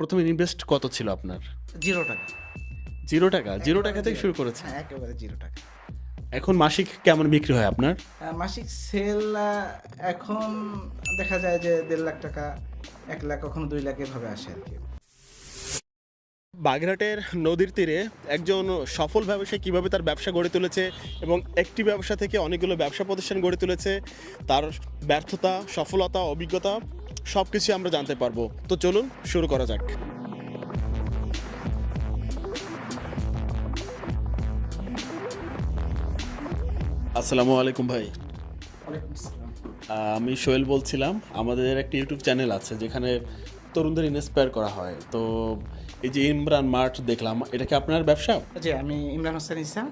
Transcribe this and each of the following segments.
প্রথমে ইনভেস্ট কত ছিল আপনার? ৳0 ৳0 একেবারে থেকে 0 শুরু করেছেন। হ্যাঁ, একেবারে ৳0 এখন মাসিক কেমন বিক্রি হয় আপনার? মাসিক সেল এখন দেখা যায় যে ৳১.৫ লাখ, ৳১ লাখ কখনো ৳2 লাখ এভাবে আসে আরকি। বাগেরহাটের নদীর তীরে একজন সফল ব্যবসায়ী কিভাবে তার ব্যবসা গড়ে তুলেছে এবং একটি ব্যবসা থেকে অনেকগুলো ব্যবসা প্রতিষ্ঠান গড়ে তুলেছে, তার ব্যর্থতা, সফলতা, অভিজ্ঞতা সবকিছুই আমরা জানতে পারবো। তো চলুন শুরু করা যাক। আসসালামু আলাইকুম ভাই। ওয়ালাইকুম আসসালাম। আমি সোহেল বলছিলাম। আমাদের একটা ইউটিউব চ্যানেল আছে যেখানে তরুণদের ইন্সপায়ার করা হয়। তো এই যে ইমরান মার্ট দেখলাম, এটা কি আপনার ব্যবসা? জি, আমি ইমরান হোসেন ইসা।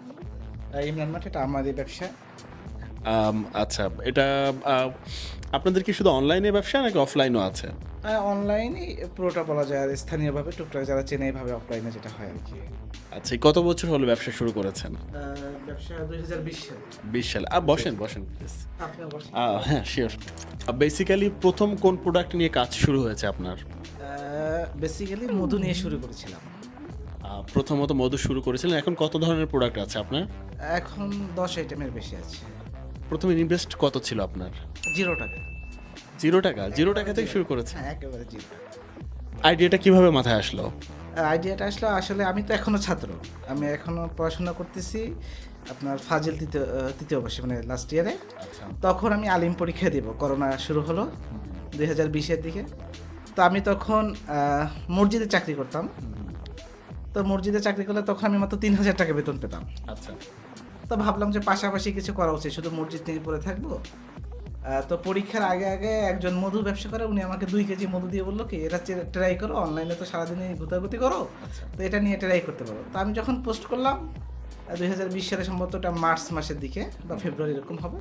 ইমরান মার্ট এটা আমারই ব্যবসা। আচ্ছা, এটা আ আপনাদের কি শুধু অনলাইনে ব্যবসা নাকি অফলাইনও আছে? অনলাইনেই পুরোটা বলা যায়, আর স্থানীয়ভাবে টুকটাক যারা চেনে এভাবে অফলাইনে যেটা হয় আরকি। আচ্ছা, এই কত বছর হলো ব্যবসা শুরু করেছেন? ব্যবসা ২০২০ সালে। ২০ সালে। বসেন, বসেন প্লিজ। আপনিও বসেন। হ্যাঁ, শিওর। বেসিক্যালি ১ম কোন প্রোডাক্ট নিয়ে কাজ শুরু হয়েছে আপনার? বেসিক্যালি মধু নিয়ে শুরু করেছিলাম। প্রথমত মধু শুরু করেছিলেন। এখন কত ধরনের প্রোডাক্ট আছে আপনার? এখন ১০ আইটেমের বেশি আছে। প্রথমে ইনভেস্ট কত ছিল আপনার? ৳0 ৳0 থেকে শুরু করেছেন। হ্যাঁ, একেবারে ৳0 আইডিয়াটা কিভাবে মাথায় আসলো? আইডিয়াটা আসলো, আসলে আমি তো এখনো ছাত্র। আমি এখনো পড়াশোনা করতেছি। আপনার ফাজিল তৃতীয় বর্ষে মানে লাস্ট ইয়ারে। আচ্ছা। তখন আমি আলিম পরীক্ষা দিব। করোনা শুরু হলো ২০২০ এর দিকে। তো আমি তখন মসজিদে চাকরি করতাম। তো মসজিদে চাকরি করলে তখন আমি মাত্র ৳৩,০০০ বেতন পেতাম। আচ্ছা। তো ভাবলাম যে পাশাপাশি কিছু করা উচিত। শুধু মসজিদ নিয়ে পড়ে থাকবো। তো পরীক্ষার আগে একজন মধু ব্যবসা করে, উনি আমাকে ২ কেজি মধু দিয়ে বলল কি, "এটা ট্রাই করো। অনলাইনে তো সারাদিনই ঘুতাঘুতি করো। আচ্ছা। তো এটা নিয়ে ট্রাই করতে পারো।" তো আমি যখন পোস্ট করলাম ২০২০ সালে, সম্ভবত ওটা মার্চ মাসের দিকে বা ফেব্রুয়ারি এরকম হবে।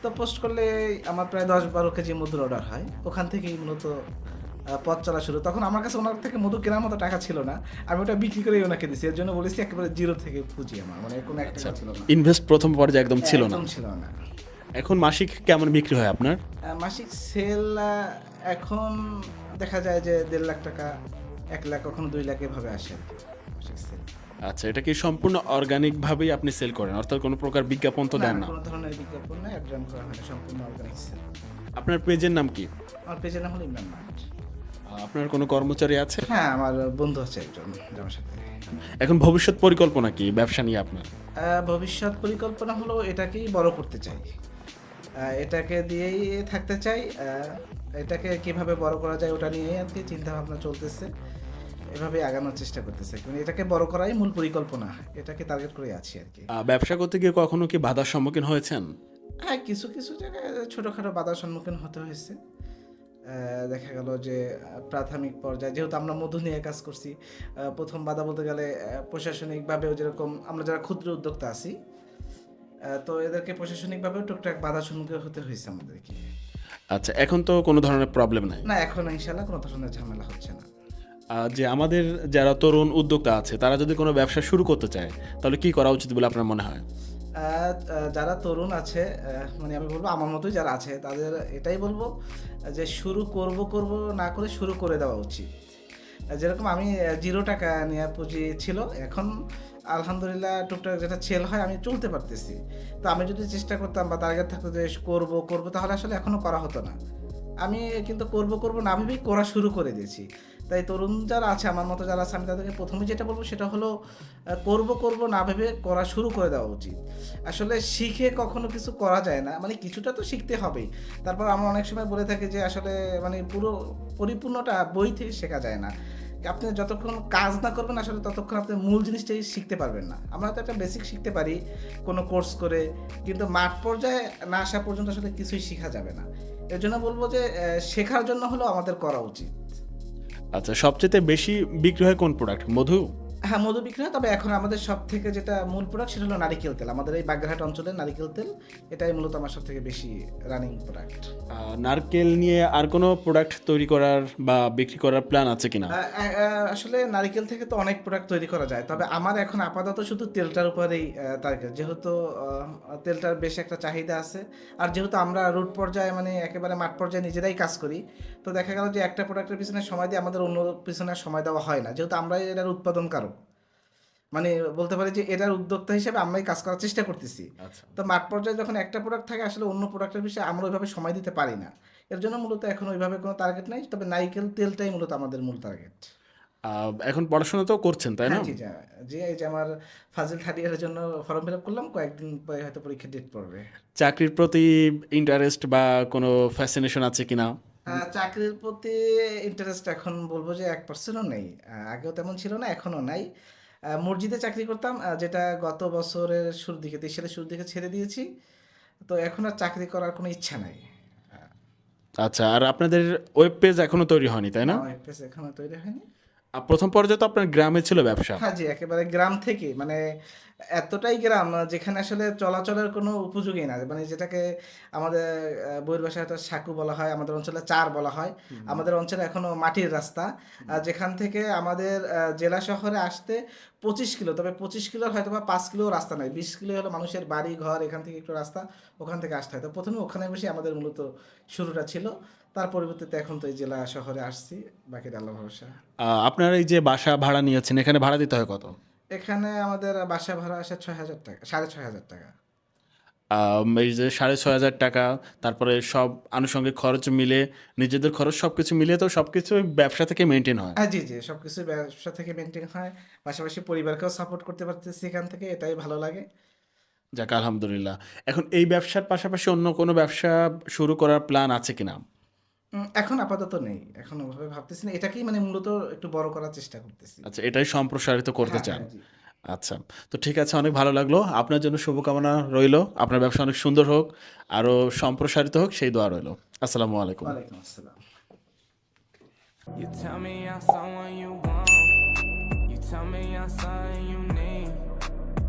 তো পোস্ট করলে আমার প্রায় ১০-১২ কেজি মধুর অর্ডার হয়। ওখান থেকেই মূলত পথ চলা শুরু। তখন আমার কাছে ওনার থেকে মধু কেনার মতো টাকা ছিল না। আমি ওটা বিক্রি করেই ওনাকে দিছি। এর জন্য বলেছি একেবারে ০ থেকে পুঁজি আমার। মানে কোনো এক আচ্ছা। টাকাও ছিল না। ইনভেস্ট প্রথম পর্যায়ে একদম ছিল না। একদম ছিল না। এখন মাসিক কেমন বিক্রি হয় আপনার? মাসিক সেল এখন দেখা যায় যে ৳১.৫ লাখ, ৳১ লাখ কখনো ৳2 লাখ এভাবে আসে আরকি মাসিক সেল। আচ্ছা, এটা কি সম্পূর্ণ অর্গানিক ভাবেই আপনি সেল করেন? অর্থাৎ কোনো প্রকার বিজ্ঞাপন তো না, দেন না? কোনো ধরনের বিজ্ঞাপন নাই, অ্যাড রান করা হয় না, সম্পূর্ণ অর্গানিক সেল। আপনার পেজের নাম কি? আমার পেজের নাম হলো ইমরান মার্ট। আপনার কোনো কর্মচারী আছে? হ্যাঁ, আমার বন্ধু আছে একজন যার সাথে। এখন ভবিষ্যৎ পরিকল্পনা কি ব্যবসা নিয়ে আপনার? ভবিষ্যৎ পরিকল্পনা হলো এটাকেই বড় করতে চাই। এটাকে দিয়েই থাকতে চাই। এটাকে কিভাবে বড় করা যায় ওটা নিয়েই আরকি চিন্তাভাবনা চলতেছে। এভাবেই আগানোর চেষ্টা করতেছি। মানে এটাকে বড় করাই মূল পরিকল্পনা। এটাকে টার্গেট করেই আছি আরকি। ব্যবসা করতে গিয়ে কখনো কি বাধার সম্মুখীন হয়েছেন? হ্যাঁ, কিছু জায়গায় ছোটখাটো বাধার সম্মুখীন হতে হয়েছে। দেখা গেল যে প্রাথমিক পর্যায়ে যেহেতু আমরা মধু নিয়ে কাজ করছি, ১ম বাধা বলতে গেলে প্রশাসনিকভাবেও যেরকম আমরা যারা ক্ষুদ্র উদ্যোক্তা আছি, তো এদেরকে প্রশাসনিকভাবেও টুকটাক বাধার সম্মুখীন হতে হয়েছে আমাদেরকে। আচ্ছা, এখন তো কোনো ধরনের প্রবলেম নাই। না, এখন ইনশাআল্লাহ কোনো ধরনের ঝামেলা হচ্ছে না। যে আমাদের যারা তরুণ উদ্যোক্তা আছে, তারা যদি কোনো ব্যবসা শুরু করতে চায়, তাহলে কি করা উচিত বলে আপনার মনে হয়? আ আ যারা তরুণ আছে, মানে আমি বলব আমার মতোই যারা আছে, তাদের এটাই বলব যে শুরু করব না করে শুরু করে দেওয়া উচিত। যেরকম আমি ৳0 নেয়া পুঁজি ছিল। এখন আলহামদুলিল্লাহ টুকটাক যেটা সেল হয় আমি চলতে পারতেছি। তো আমি যদি চেষ্টা করতাম বা টার্গেট থাকতো যে করব তাহলে আসলে এখনো করা হতো না। আমি কিন্তু করব না ভেবেই করা শুরু করে দিয়েছি। তাই তরুণ যারা আছে, আমার মতো যারা আছে, আমি তাদেরকে ১ম এ যেটা বলব সেটা হলো করব না ভেবে করা শুরু করে দেওয়া উচিত। আসলে শিখে কখনো কিছু করা যায় না। মানে কিছুটা তো শিখতে হবেই। তারপর আমরা অনেক সময় বলে থাকি যে আসলে মানে পুরো পরিপূর্ণটা বই থেকে শেখা যায় না। আপনি যতক্ষণ কাজ না করবেন আসলে ততক্ষণ আপনি মূল জিনিসটাই শিখতে পারবেন না। আমরা তো একটা বেসিক শিখতে পারি কোনো কোর্স করে, কিন্তু মাঠ পর্যায়ে না আসা পর্যন্ত আসলে কিছুই শিখা যাবে না। এর জন্য বলব যে শেখার জন্য হলেও আমাদের করা উচিত। আচ্ছা, সবচাইতে বেশি বিক্রি হয় কোন প্রোডাক্ট? মধু? হ্যাঁ, মধু বিক্রি হয়, তবে এখন আমাদের সবথেকে যেটা মূল প্রোডাক্ট সেটা হলো নারিকেল তেল। আমাদের এই বাগেরহাট অঞ্চলের নারিকেল তেল, এটাই মূলত আমার সবথেকে বেশি রানিং প্রোডাক্ট। নারকেল নিয়ে আর কোনো প্রোডাক্ট তৈরি করার বা বিক্রি করার প্ল্যান আছে কিনা? আসলে নারিকেল থেকে তো অনেক প্রোডাক্ট তৈরি করা যায়। তবে আমার এখন আপাতত শুধু তেলটার উপরেই টার্গেট। যেহেতু তেলটার বেশ একটা চাহিদা আছে। আর যেহেতু আমরা রুট পর্যায়ে মানে একেবারে মাঠ পর্যায়ে নিজেরাই কাজ করি। তো দেখা গেল যে একটা প্রোডাক্টের পিছনে সময় দিয়ে আমাদের অন্য পিছনে আর সময় দেওয়া হয় না। যেহেতু আমরাই এটার উৎপাদনকারক। মানে বলতে পারি যে এটার উদ্যোক্তা হিসেবে আমরাই কাজ করার চেষ্টা করতেছি। আচ্ছা। তো মাঠ পর্যায়ে যখন একটা প্রোডাক্ট থাকে আসলে অন্য প্রোডাক্টের বিষয়ে আমরা ওইভাবে সময় দিতে পারি না। এর জন্য মূলত এখন ওইভাবে কোনো টার্গেট নাই। তবে নারিকেল তেলটাই মূলত আমাদের মূল টার্গেট। এখন পড়াশোনা তো করছেন, তাই না? হ্যাঁ, জি, জি, এই যে আমার ফাজিল থার্ড ইয়ারের জন্য ফর্ম ফিল আপ করলাম। কয়েকদিন পরে হয়তো পরীক্ষার ডেট পড়বে। চাকরির প্রতি ইন্টারেস্ট বা কোনো ফ্যাসিনেশন আছে কিনা? চাকরির প্রতি ইন্টারেস্ট এখন বলব যে 1% ও নেই। আগেও তেমন ছিল না, এখনও নাই। মসজিদে চাকরি করতাম, যেটা গত বছরের শুরুর দিকে, 23 সালের শুরুর দিকে ছেড়ে দিয়েছি। তো এখন আর চাকরি করার কোনো ইচ্ছা নাই। আচ্ছা, আর আপনাদের ওয়েব পেজ এখনো তৈরি হয়নি, তাই না? না, ওয়েবপেজ এখনো তৈরি হয়নি। প্রথম পর্যায়ে তো আপনার গ্রামে ছিল ব্যবসা। হ্যাঁ, জি, একেবারে গ্রাম থেকে মানে এতটাই গ্রাম যেখানে আসলে চলাচলের কোনো উপযোগী না। মানে যেটাকে আমাদের বইয়ের ভাষায় হয়তো সাঁকু বলা হয়, আমাদের অঞ্চলে চার বলা হয়। আমাদের অঞ্চলে এখনো মাটির রাস্তা। যেখান থেকে আমাদের জেলা শহরে আসতে 25 কিলো, তবে 25 কিলোর হয়তোবা 5 কিলো রাস্তা নাই। 20 কিলো হলো মানুষের বাড়ি ঘর, এখান থেকে একটু রাস্তা, ওখান থেকে আসতে হয়। তো প্রথমে ওখানে বসে আমাদের মূলত শুরুটা ছিল। তার পরিবর্তিতে এখন তো এই জেলা শহরে আসছি। বাকিটা আল্লাহ ভরসা। আপনার এই যে বাসা ভাড়া নিয়েছেন, এখানে ভাড়া দিতে হয় কত? এখানে আমাদের বাসা ভাড়া আসে ৬,০০০ টাকা, ৬,৫০০ টাকা। এই যে ৬,৫০০ টাকা, তারপরে সব আনুষঙ্গিক খরচ মিলে, নিজেদের খরচ সব কিছু মিলিয়ে তো সব কিছু ব্যবসা থেকে মেনটেন হয়। হ্যাঁ, জি, জি, সবকিছু ব্যবসা থেকে মেনটেন হয়। পাশাপাশি পরিবারকেও সাপোর্ট করতে পারতেছি এখান থেকে, এটাই ভালো লাগে। যাক, আলহামদুলিল্লাহ। এখন এই ব্যবসার পাশাপাশি অন্য কোনো ব্যবসা শুরু করার প্ল্যান আছে কিনা? এখন আপাতত নেই। এখন ওভাবে ভাবতেছি না। এটাকেই মানে মূলত একটু বড় করার চেষ্টা করতেছি। আচ্ছা, এটাই সম্প্রসারিত করতে হ্যাঁ, চান। হ্যাঁ, জি। আচ্ছা, তো ঠিক আছে, অনেক ভালো লাগলো। আপনার জন্য শুভকামনা রইলো। আপনার ব্যবসা অনেক সুন্দর হোক, আরও সম্প্রসারিত হোক, সেই দোয়া রইলো। আসসালামু আলাইকুম। ওয়ালাইকুম আসসালাম। You tell me I'm someone you want. You tell me I'm something you need.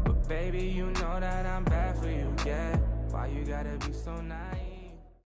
But baby, you know that I'm bad for you, yeah. Why you gotta be so nice?